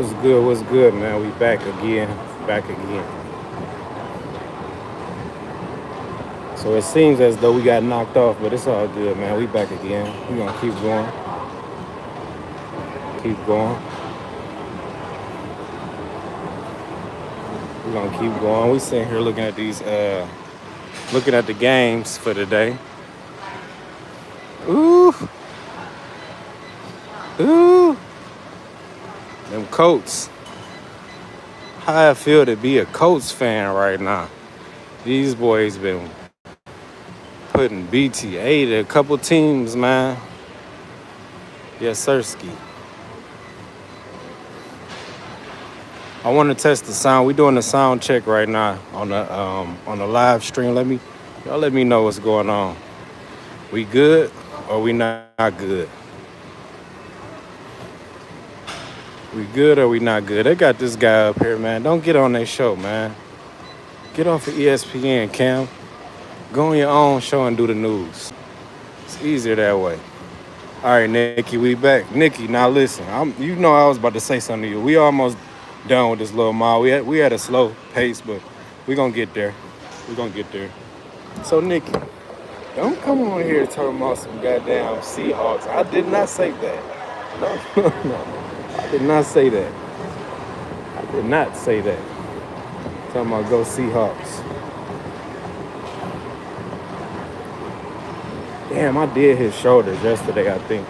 What's good, man? We back again. Back again. So it seems as though we got knocked off, but it's all good, man. We back again. We gonna keep going. Keep going. We gonna keep going. We sitting here looking at these looking at the games for today. Ooh. Ooh. Them Colts. How I feel to be a Colts fan right now. These boys been putting BTA to a couple teams, man. Yes, sirski. I want to test the sound. We doing the sound check right now on the live stream. Y'all let me know what's going on. We good or we not good? We good or we not good? They got this guy up here, man. Don't get on their show, man. Get off of ESPN, Cam. Go on your own show and do the news. It's easier that way. All right, Nikki, we back. Nikki, now listen. You know I was about to say something to you. We almost done with this little mile. We had a slow pace, but we gonna get there. We gonna get there. So, Nikki, don't come on here talking about some goddamn Seahawks. I did not say that. No. I did not say that. I did not say that. Talking about go Seahawks. Damn, I did his shoulders yesterday, I think.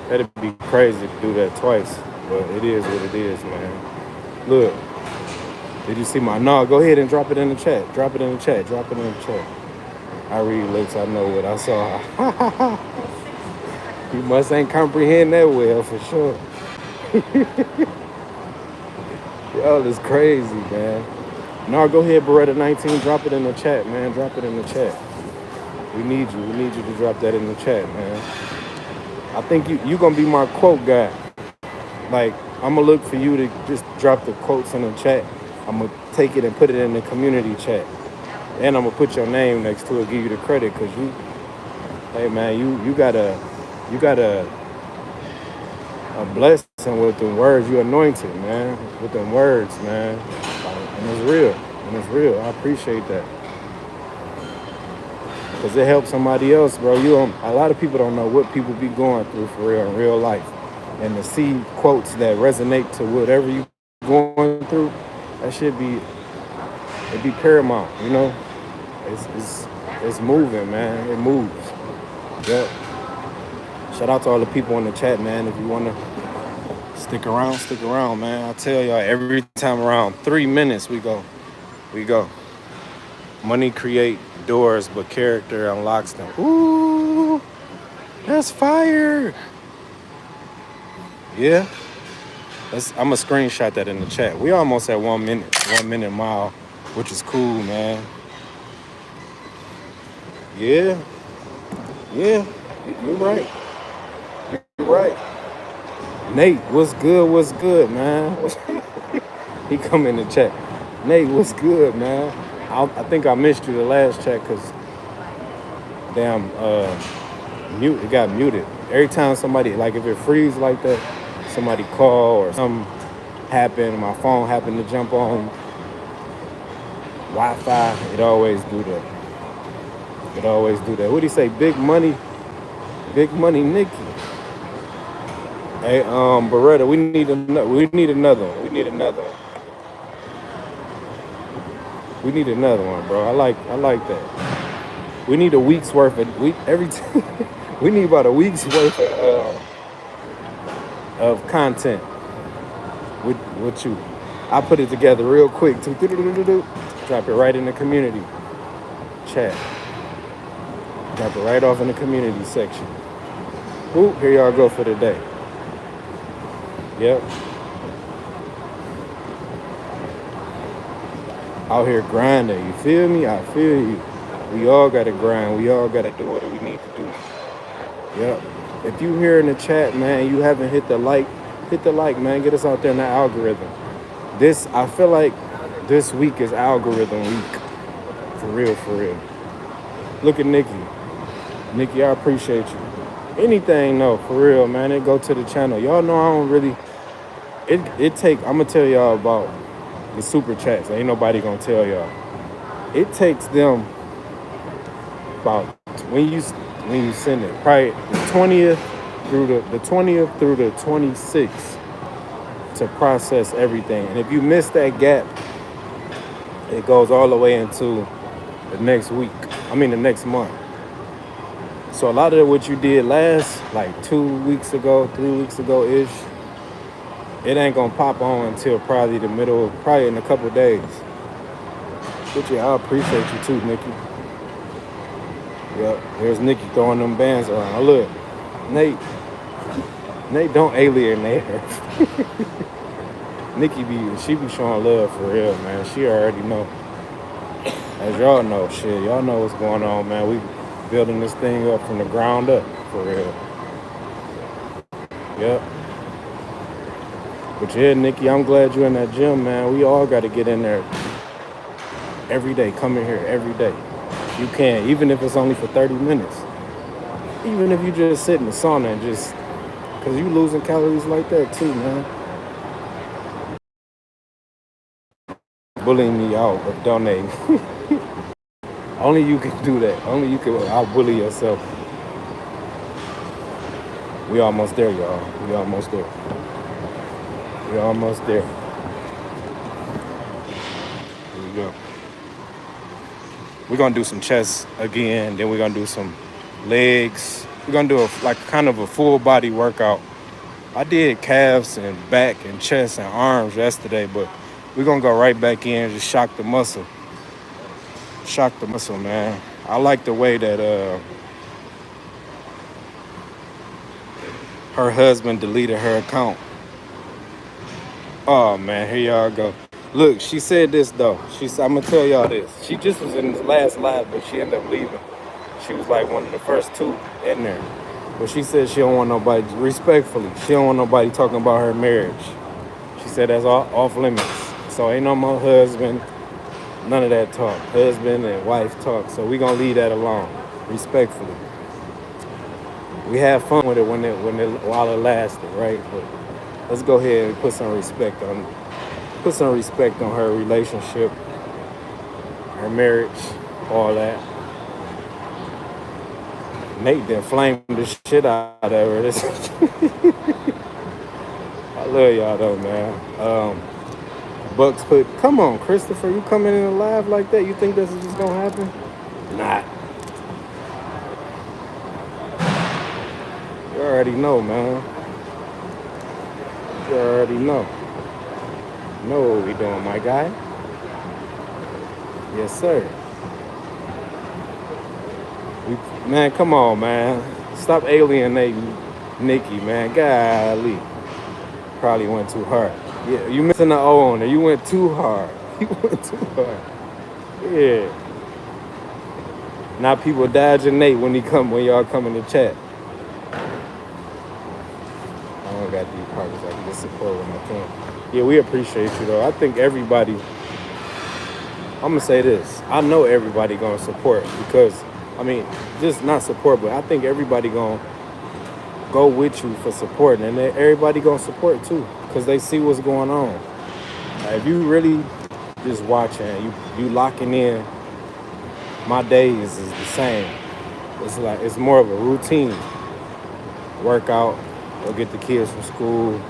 That'd be crazy to do that twice. But it is what it is, man. Look. Did you see my... No, go ahead and drop it in the chat. Drop it in the chat. Drop it in the chat. I read lips. I know what I saw. You must ain't comprehend that well, for sure. Y'all is crazy, man. No, go ahead, Beretta 19. Drop it in the chat, man. Drop it in the chat. We need you. We need you to drop that in the chat, man. I think you gonna be my quote guy. Like, I'm gonna look for you to just drop the quotes in the chat. I'm gonna take it and put it in the community chat. And I'm gonna put your name next to it, give you the credit, cause hey man, you got a blessing with them words. You anointed, man, with them words, man. And it's real. And it's real. I appreciate that. Because it helps somebody else, bro. A lot of people don't know what people be going through for real in real life. And to see quotes that resonate to whatever you going through, that should be paramount, you know? It's moving, man. It moves. Yep. Shout out to all the people in the chat, man. If you want to stick around, man. I tell y'all, every time around 3 minutes we go. Money create doors, but character unlocks them. Ooh, that's fire. Yeah. I'm going to screenshot that in the chat. We almost at 1 minute, 1 minute mile, which is cool, man. Yeah. You're right. You're right. Nate, what's good, man? He come in the chat. Nate, what's good, man? I think I missed you the last chat because damn, it got muted. Every time somebody, like if it freezes like that, somebody call or something happened, my phone happened to jump on Wi-Fi, it always do that. What do you say? Big money Nikki. Hey, Beretta, we need another one. We need another one, bro. I like that. We need a week's worth of we need about a week's worth of content with you. I put it together real quick. Drop it right in the community chat. Drop it right off in the community section. Ooh, here y'all go for the day. Yep. Out here grinding, you feel me? I feel you. We all gotta grind. We all gotta do what we need to do. Yep. If you here in the chat, man, you haven't hit the like, man. Get us out there in the algorithm. I feel like this week is algorithm week. For real. Look at Nikki. Nikki, I appreciate you. Anything, no, for real, man. It go to the channel. Y'all know It take. I'm gonna tell y'all about the super chats. Ain't nobody gonna tell y'all. It takes them about when you send it, probably the 20th through the 26th to process everything. And if you miss that gap, it goes all the way into the next week. The next month. So a lot of what you did last, like 2 weeks ago, 3 weeks ago ish, it ain't gonna pop on until probably the middle, probably in a couple days. But yeah, I appreciate you too, Nikki. Yep, there's Nikki throwing them bands around. Oh, look, Nate, don't alienate her. Nikki she be showing love for real, man. She already know. As y'all know, shit, y'all know what's going on, man. We building this thing up from the ground up, for real. Yep. But yeah, Nikki, I'm glad you're in that gym, man. We all got to get in there every day. Come in here every day. You can, even if it's only for 30 minutes. Even if you just sit in the sauna and just, because you losing calories like that too, man. Bullying me out of donating. Only you can do that. Only you can out-bully yourself. We almost there, y'all. We almost there. We almost there. Here we go. We're going to do some chest again. Then we're going to do some legs. We're going to do kind of a full body workout. I did calves and back and chest and arms yesterday, but we're going to go right back in and just shock the muscle. Shock the muscle, man. I like the way that her husband deleted her account. Oh, man, here y'all go. Look, she said this, though. I'm going to tell y'all this. She just was in this last live, but she ended up leaving. She was like one of the first two in there. But she said she don't want nobody, respectfully, she don't want nobody talking about her marriage. She said that's off limits. So ain't no more husband, none of that talk. Husband and wife talk. So we going to leave that alone, respectfully. We had fun with it while it lasted, right? But let's go ahead and put some respect on her relationship, her marriage, all that. Nate done flamed the shit out of her. I love y'all though, man. Bucks come on, Christopher, you coming in alive like that? You think this is just gonna happen? Nah. You already know, man. You already know. You know what we doing, my guy? Yes, sir. Man, come on, man. Stop alienating Nikki, man. Golly. Probably went too hard. Yeah, you missing the O on it. You went too hard. You went too hard. Yeah. Now people dodging Nate when y'all come in the chat. I don't got these pockets. I can get support when I can. Yeah, we appreciate you though. I think everybody, I'm gonna say this. I know everybody gonna support because, just not support, but I think everybody gonna go with you for supporting, and everybody gonna support too because they see what's going on. If you really just watching, you locking in, my days is the same. It's like it's more of a routine. Workout, go get the kids from school,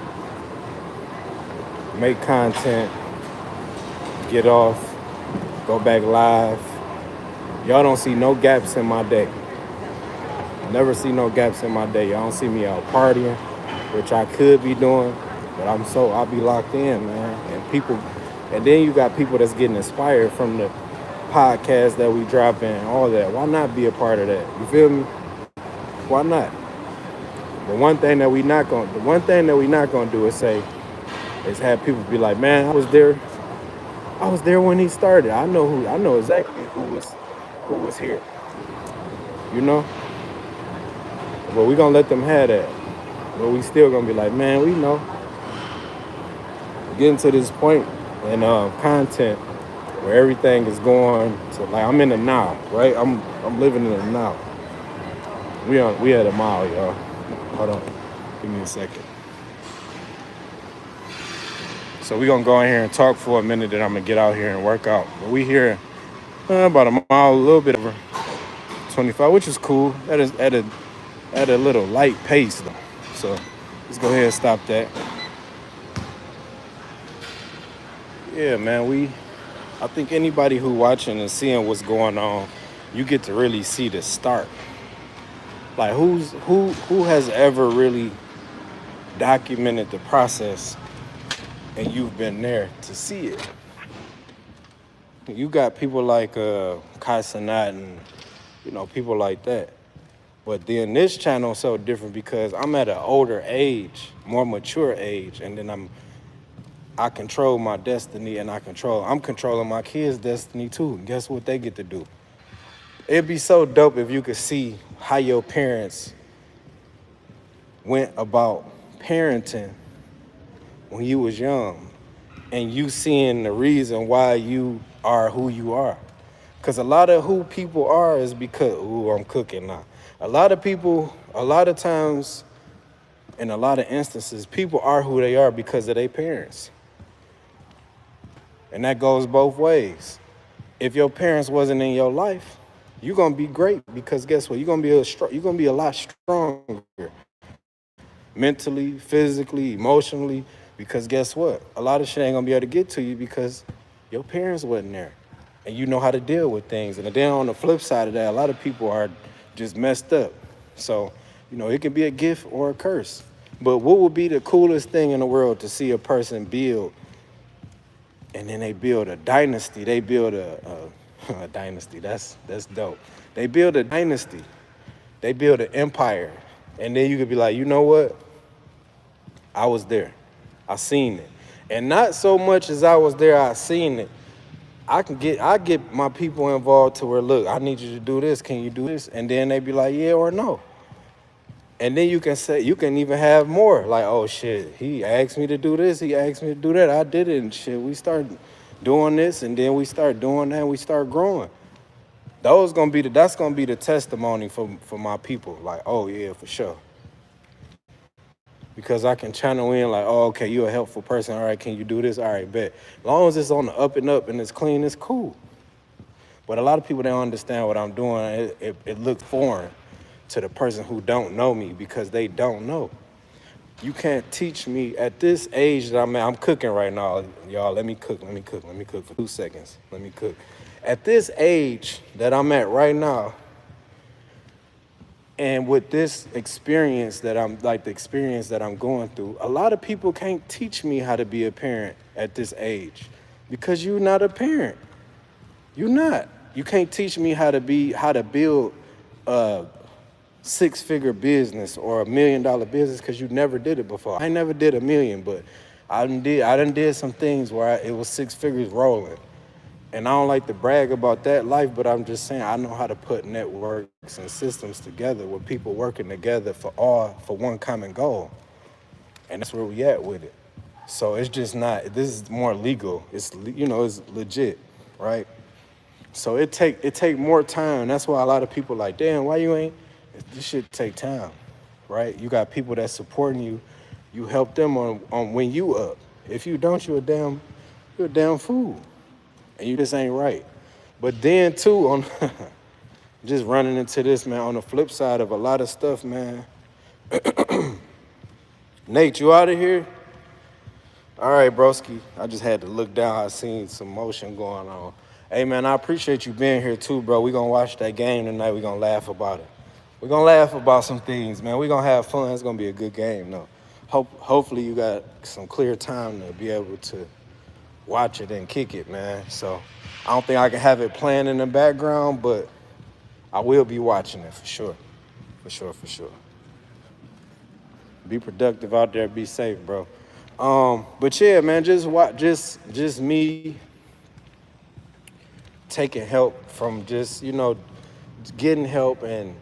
make content, get off, go back live. Y'all don't see no gaps in my day. Never see no gaps in my day. Y'all don't see me out partying, which I could be doing, but I'll be locked in, man. And then you got people that's getting inspired from the podcast that we drop in, all that. Why not be a part of that? You feel me? Why not? The one thing that we not gonna do is have people be like, man, I was there when he started. I know exactly who was here. You know? But we gonna let them have that. But we still gonna be like, man, we know. Getting to this point in content where everything is going to, like, I'm in the now, right? I'm living in the now. We at a mile, y'all. Hold on. Give me a second. So we're gonna go in here and talk for a minute, then I'm gonna get out here and work out. But we here about a mile, a little bit over 25, which is cool. That is at a little light pace though. So let's go ahead and stop that. Yeah, man, I think anybody who watching and seeing what's going on, you get to really see the start. Like who has ever really documented the process and you've been there to see it? You got people like Kai Cenat and people like that. But then this channel is so different because I'm at an older age, more mature age, and then I control my destiny and I'm controlling my kids' destiny too. Guess what they get to do? It'd be so dope if you could see how your parents went about parenting when you was young and you seeing the reason why you are who you are. Because a lot of who people are is because, ooh, I'm cooking now. A lot of people, a lot of times, in a lot of instances, people are who they are because of their parents. And that goes both ways. If your parents wasn't in your life, you're gonna be great because guess what? You're gonna be a lot stronger, mentally, physically, emotionally. Because guess what? A lot of shit ain't gonna be able to get to you because your parents wasn't there, and you know how to deal with things. And then on the flip side of that, a lot of people are just messed up. So, it can be a gift or a curse. But what would be the coolest thing in the world to see a person build, and then they build a dynasty? They build a dynasty. That's dope. They build a dynasty. They build an empire. And then you could be like, you know what? I was there. I seen it. And not so much as I was there, I seen it. I get my people involved to where, look, I need you to do this. Can you do this? And then they be like, yeah or no. And then you can even have more. Like, oh shit, he asked me to do this, he asked me to do that. I did it and shit. We start doing this and then we start doing that and we start growing. That's gonna be the testimony for my people. Like, oh yeah, for sure. Because I can channel in like, oh, okay, you're a helpful person. All right, can you do this? All right, bet. As long as it's on the up and up and it's clean, it's cool. But a lot of people don't understand what I'm doing. It looks foreign to the person who don't know me because they don't know. You can't teach me at this age that I'm at. I'm cooking right now, y'all. Let me cook for 2 seconds. Let me cook. At this age that I'm at right now, and with this experience the experience that I'm going through, a lot of people can't teach me how to be a parent at this age because you're not a parent. You're not. You can't teach me how to build a 6-figure business or $1 million business because you never did it before. I never did $1 million, but I done did some things where it was 6 figures rolling. And I don't like to brag about that life, but I'm just saying I know how to put networks and systems together with people working together for one common goal. And that's where we at with it. So it's just not, this is more legal. It's legit, right? So it take more time. That's why a lot of people like, damn, why you ain't? This shit take time, right? You got people that supporting you. You help them on when you up. If you don't, you're a damn fool. And you just ain't right. But then too, on just running into this, man, on the flip side of a lot of stuff, man. Nate, you out of here? All right, broski. I just had to look down. I seen some motion going on. Hey, man, I appreciate you being here too, bro. We gonna watch that game tonight. We gonna laugh about it. We gonna laugh about some things, man. We gonna have fun. It's gonna be a good game, though. Hopefully you got some clear time to be able to watch it and kick it, man. So I don't think I can have it playing in the background, but I will be watching it for sure. For sure. Be productive out there, be safe, bro. But yeah, man, just me taking help from just, getting help and,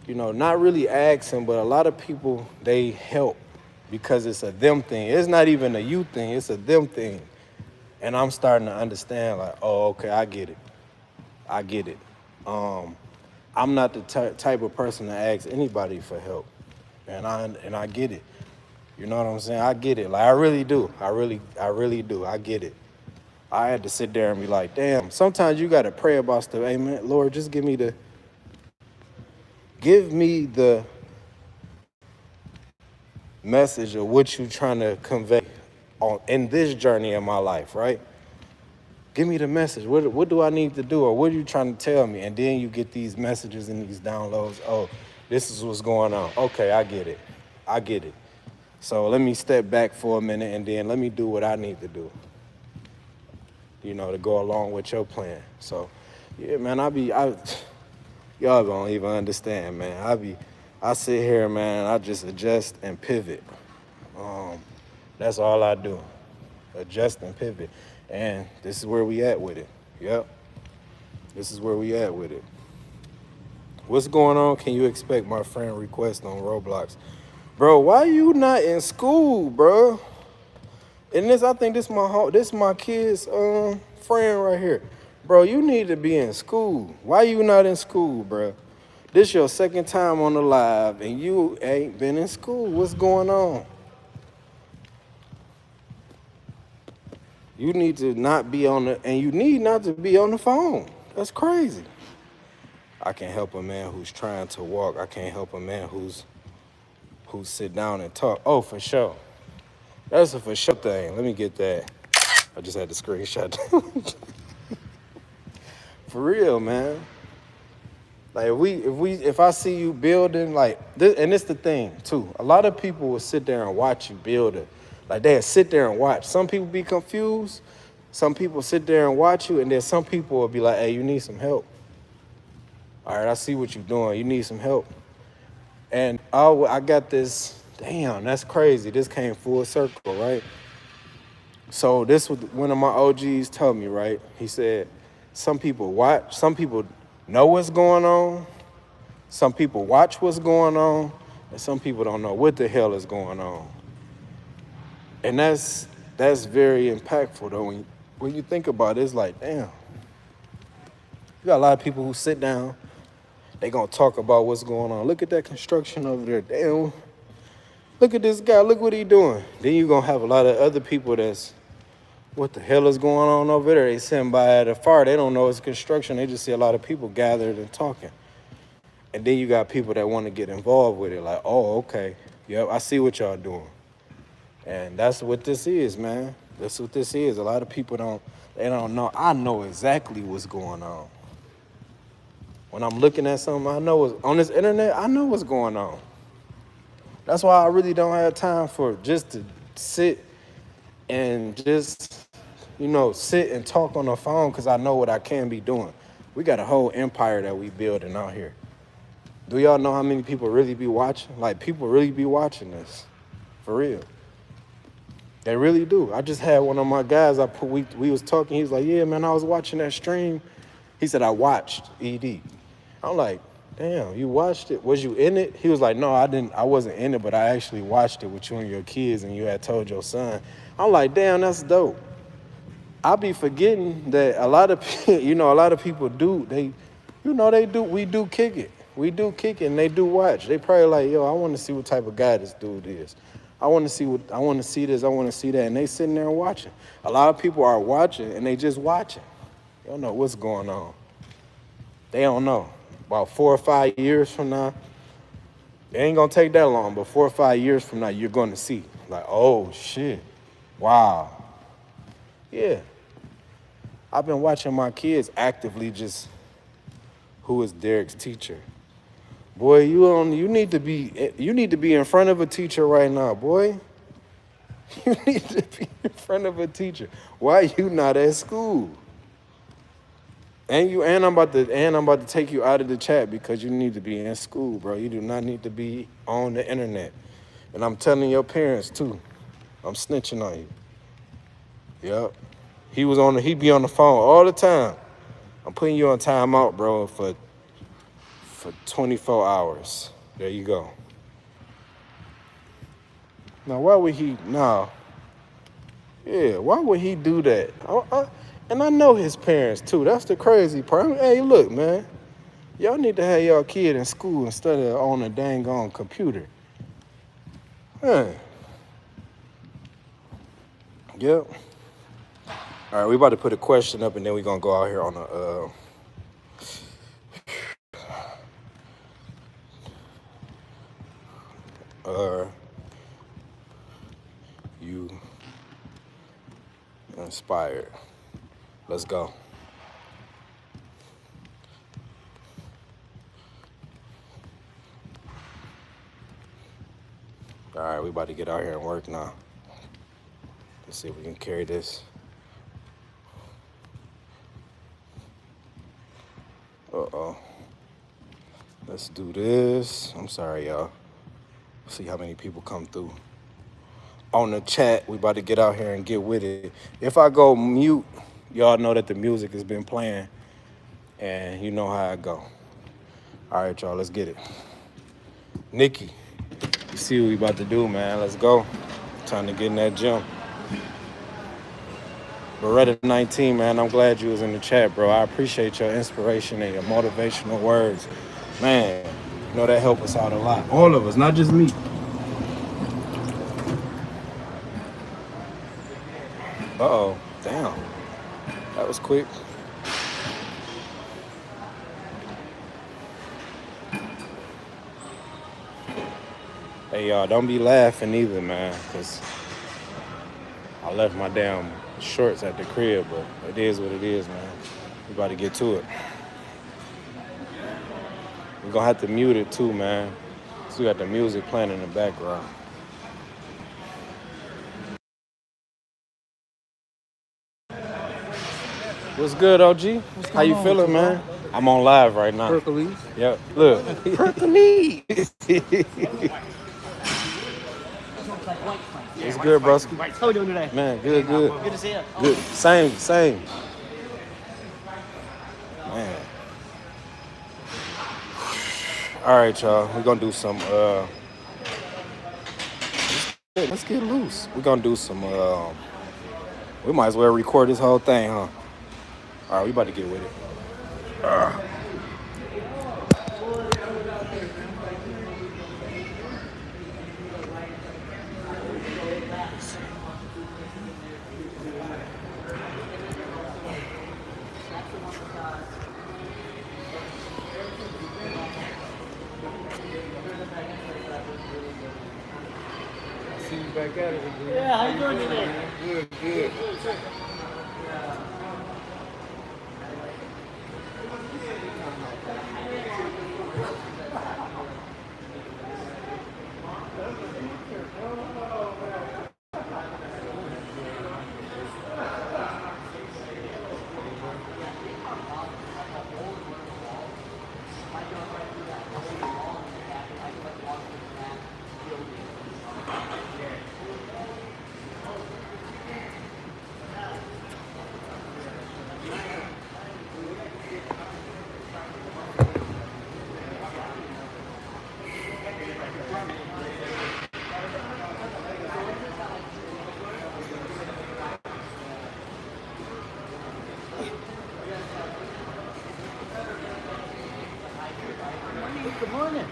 not really asking, but a lot of people, they help because it's a them thing. It's not even a you thing, it's a them thing. And I'm starting to understand, like, oh, okay, I get it. I'm not the type of person to ask anybody for help, and I get it. You know what I'm saying? I get it. Like I really do. I really do. I get it. I had to sit there and be like, damn, sometimes you gotta pray about stuff. Hey man, Lord, just give me the message of what you trying to convey on in this journey in my life, right? Give me the message. What do I need to do, or what are you trying to tell me? And then you get these messages and these downloads. Oh, this is what's going on. Okay, I get it. I get it. So let me step back for a minute and then let me do what I need to do, to go along with your plan. So, yeah, man, y'all don't even understand, man. I sit here, man, I just adjust and pivot. Um, that's all I do, adjust and pivot. And this is where we at with it. Yep, this is where we at with it. What's going on? Can you expect my friend request on Roblox? Bro, why you not in school, bro? And I think this my kid's friend right here. Bro, you need to be in school. Why you not in school, bro? This your second time on the live and you ain't been in school. What's going on? You need to not be you need not to be on the phone. That's crazy. I can't help a man who's trying to walk. I can't help a man who's sit down and talk. Oh, for sure. That's a for sure thing. Let me get that. I just had to screenshot. For real, man. Like if I see you building like this, and it's the thing too. A lot of people will sit there and watch you build it. Like they'll sit there and watch. Some people be confused. Some people sit there and watch you, and then some people will be like, "Hey, you need some help. All right, I see what you're doing. You need some help." And I got this. Damn, that's crazy. This came full circle, right? So this was one of my OGs told me, right? He said, some people watch, some people know what's going on, some people watch what's going on, and some people don't know what the hell is going on. And that's very impactful though. When you think about it, it's like, damn. You got a lot of people who sit down, they gonna talk about what's going on. Look at that construction over there. Damn. Look at this guy, look what he doing. Then you're gonna have a lot of other people that's, what the hell is going on over there? They sitting by at a fire, they don't know it's construction, they just see a lot of people gathered and talking. And then you got people that wanna get involved with it, like, oh, okay, yep, I see what y'all doing. And that's what this is, man. That's what this is. A lot of people don't know. I know exactly what's going on. When I'm looking at something, I know what's on this internet, I know what's going on. That's why I really don't have time for just to sit and just, sit and talk on the phone because I know what I can be doing. We got a whole empire that we building out here. Do y'all know how many people really be watching? Like, people really be watching this. For real. They really do. I just had one of my guys, we was talking, he was like, yeah, man, I was watching that stream. He said, I watched ED. I'm like, damn, you watched it? Was you in it? He was like, no, I wasn't in it, but I actually watched it with you and your kids and you had told your son. I'm like, damn, that's dope. I be forgetting that a lot of people we do kick it. We do kick it and they do watch. They probably like, yo, I want to see what type of guy this dude is. I want to see this, I want to see that. And they sitting there watching. A lot of people are watching and they just watching. They don't know what's going on. They don't know. About 4 or 5 years from now, it ain't gonna take that long, but 4 or 5 years from now, you're gonna see, like, oh shit, wow. Yeah. I've been watching my kids actively just, who is Derek's teacher? Boy, you need to be in front of a teacher right now, boy. You need to be in front of a teacher. Why you not at school? And I'm about to take you out of the chat because you need to be in school, bro. You do not need to be on the internet. And I'm telling your parents too. I'm snitching on you. Yep. He be on the phone all the time. I'm putting you on timeout, bro, for 24 hours. There you go. Now, why would he? No. Yeah, why would he do that? And I know his parents, too. That's the crazy part. I mean, hey, look, man. Y'all need to have y'all kid in school instead of on a dang on computer. Man, Yep. All right, we about to put a question up, and then we gonna go out here on a. You inspired. Let's go. All right, we about to get out here and work now. Let's see if we can carry this. Uh-oh. Let's do this. I'm sorry, y'all. See how many people come through. On the chat, we about to get out here and get with it. If I go mute, y'all know that the music has been playing, and you know how I go. All right, y'all, let's get it. Nikki, you see what we about to do, man. Let's go. Time to get in that gym. Beretta 19, man, I'm glad you was in the chat, bro. I appreciate your inspiration and your motivational words. Man, you know that help us out a lot. All of us, not just me. Uh-oh, damn. That was quick. Hey, y'all, don't be laughing either, man, because I left my damn shorts at the crib, but it is what it is, man. We about to get to it. We're going to have to mute it, too, man. So we got the music playing in the background. What's good, OG? How you feeling, man? I'm on live right now. Hercules. Yep, look. Hercules. It's good, broski. How we doing today? Man, good. Good to see you. Good. Same. Man. All right, y'all. We're gonna do some let's get loose. We're gonna do some we might as well record this whole thing, huh? All right, we about to get with it. See you back at it again. Yeah, how you doing today? Good. Good morning.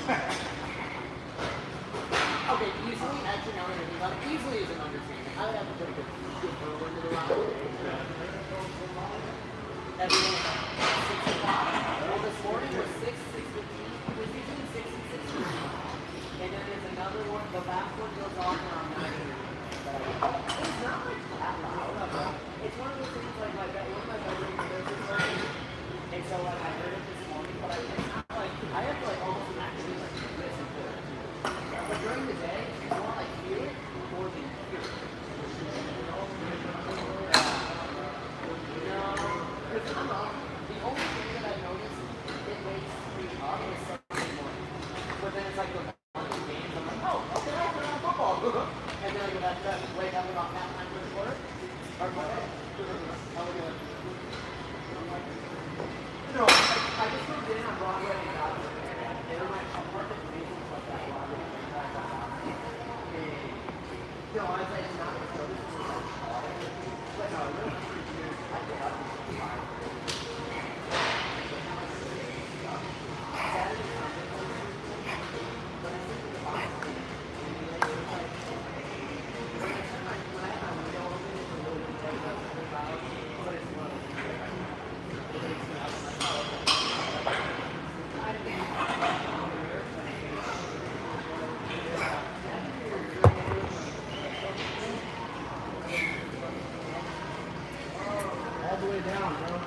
Okay, easily, actually, now that I think about it, easily is an understatement. I would have to put a good throw into the round. Everyone, 6 o'clock. Well, this morning was 6, 6:15. It was between 6 and 6:15. And then there's another one, the last one goes off around 9:30. It's not like that loud. It's one of those things like one of my bedrooms, there's this one. And so like I heard it this morning, but it's not like, I have to like almost actually like listen to it. But during the day, it's more like hear it more than hear it. No, because I'm up. The only thing that I noticed it wakes me up is Sunday morning. But then it's like the London games. I'm like, oh, okay, I'll turn on football. And then I go back to bed, wake up about halftime for the quarter. Or what? I'll look at it. No, I just moved in on Broadway and got it. And my apartment basement was that Broadway. No, I was like, not so this is like, but no, really, I get up. All the way down, bro.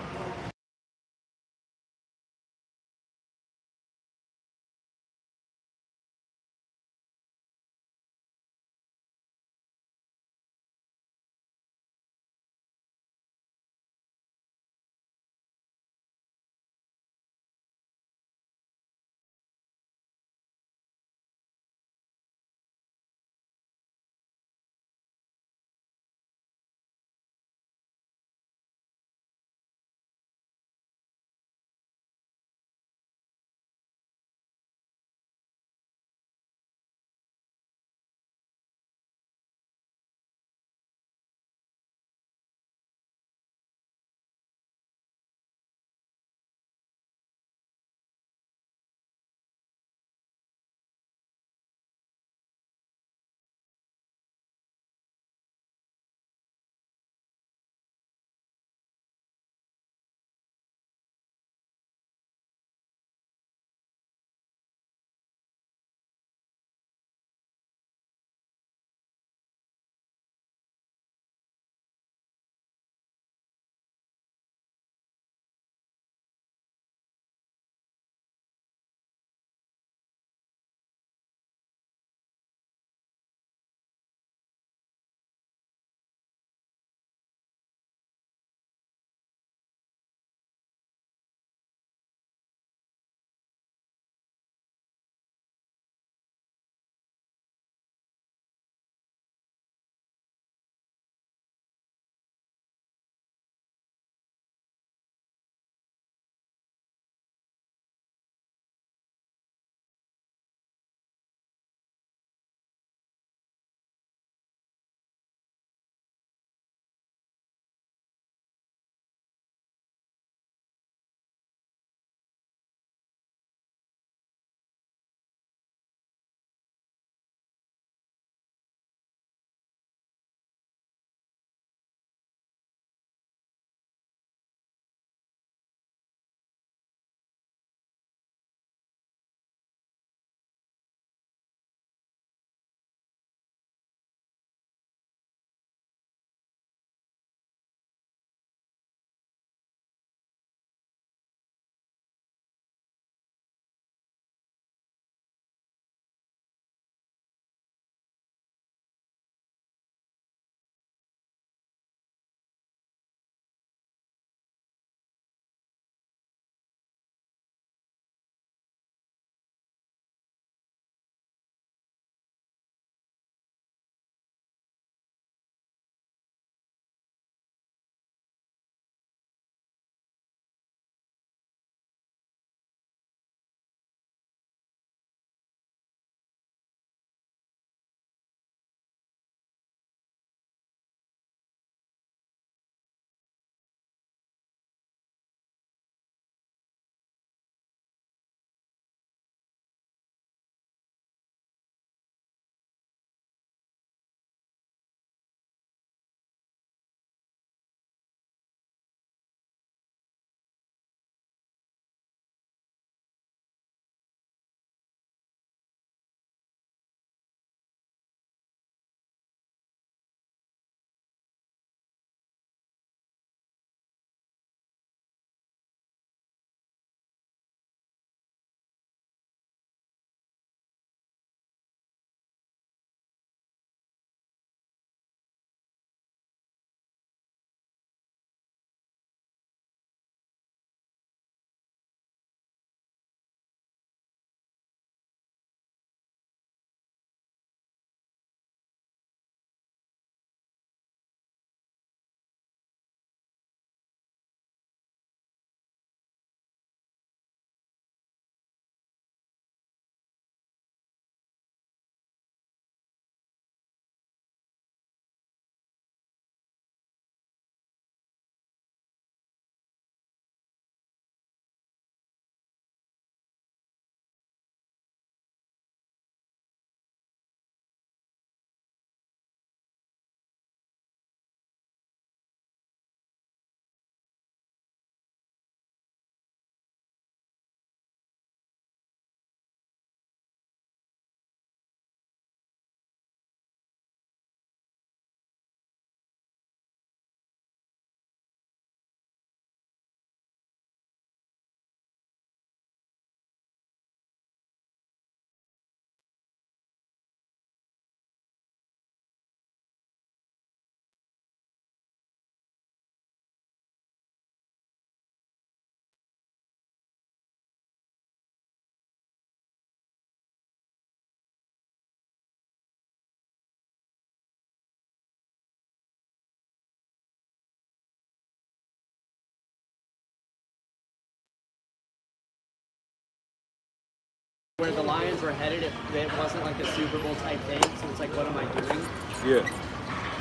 where the Lions were headed, it wasn't like a Super Bowl type thing. So it's like, what am I doing? Yeah.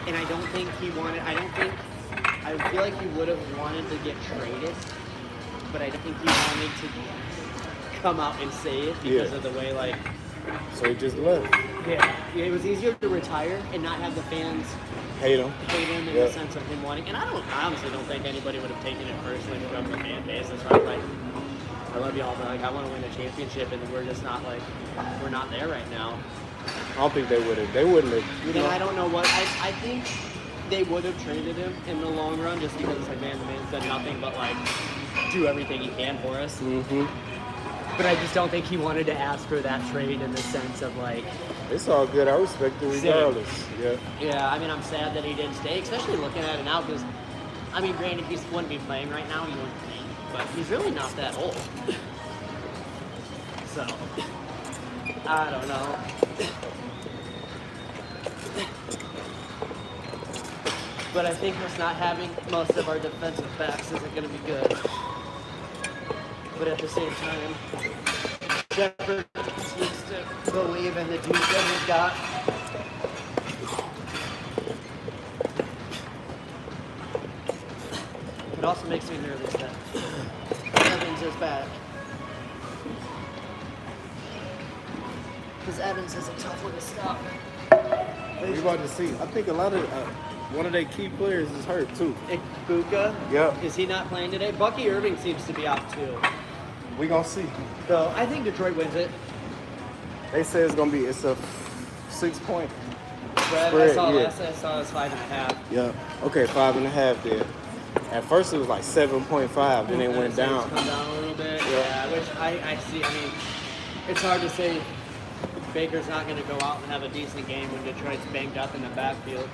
And I don't think he wanted. I feel like he would have wanted to get traded, but I don't think he wanted to come out and say it because of the way like. So he just left. Yeah, it was easier to retire and not have the fans Hate him. in the sense of him wanting. And I honestly don't think anybody would have taken it personally from the fan base. It's right, like, I love y'all, but like I want to win a championship, and we're just not like we're not there right now. I don't think they would have. They wouldn't have. And I don't know what I think they would have traded him in the long run, just because it's like, man, the man's done nothing but like do everything he can for us. Mm-hmm. But I just don't think he wanted to ask for that trade in the sense of like. It's all good. I respect it regardless. Yeah. Yeah, I mean, I'm sad that he didn't stay, especially looking at it now, because, I mean, granted, he wouldn't be playing right now, you wouldn't think, but he's really not that old. So, I don't know. But I think us not having most of our defensive backs isn't going to be good. But at the same time, Shepard needs to believe in the dude that he's got. It also makes me nervous that Evans is back. Because Evans is a tough one to stop. We about to see. I think a lot of one of their key players is hurt too. Ibuka? Yep. Is he not playing today? Bucky Irving seems to be out too. We gonna see. So I think Detroit wins it. They say it's a 6-point Spread. spread. I saw Yeah. last I saw it was 5.5. Yeah. Okay, 5.5 there. At first it was like 7.5, then it went down. Come down a little bit. Yeah. Yeah, which I see. I mean, it's hard to say Baker's not going to go out and have a decent game when Detroit's banged up in the backfield.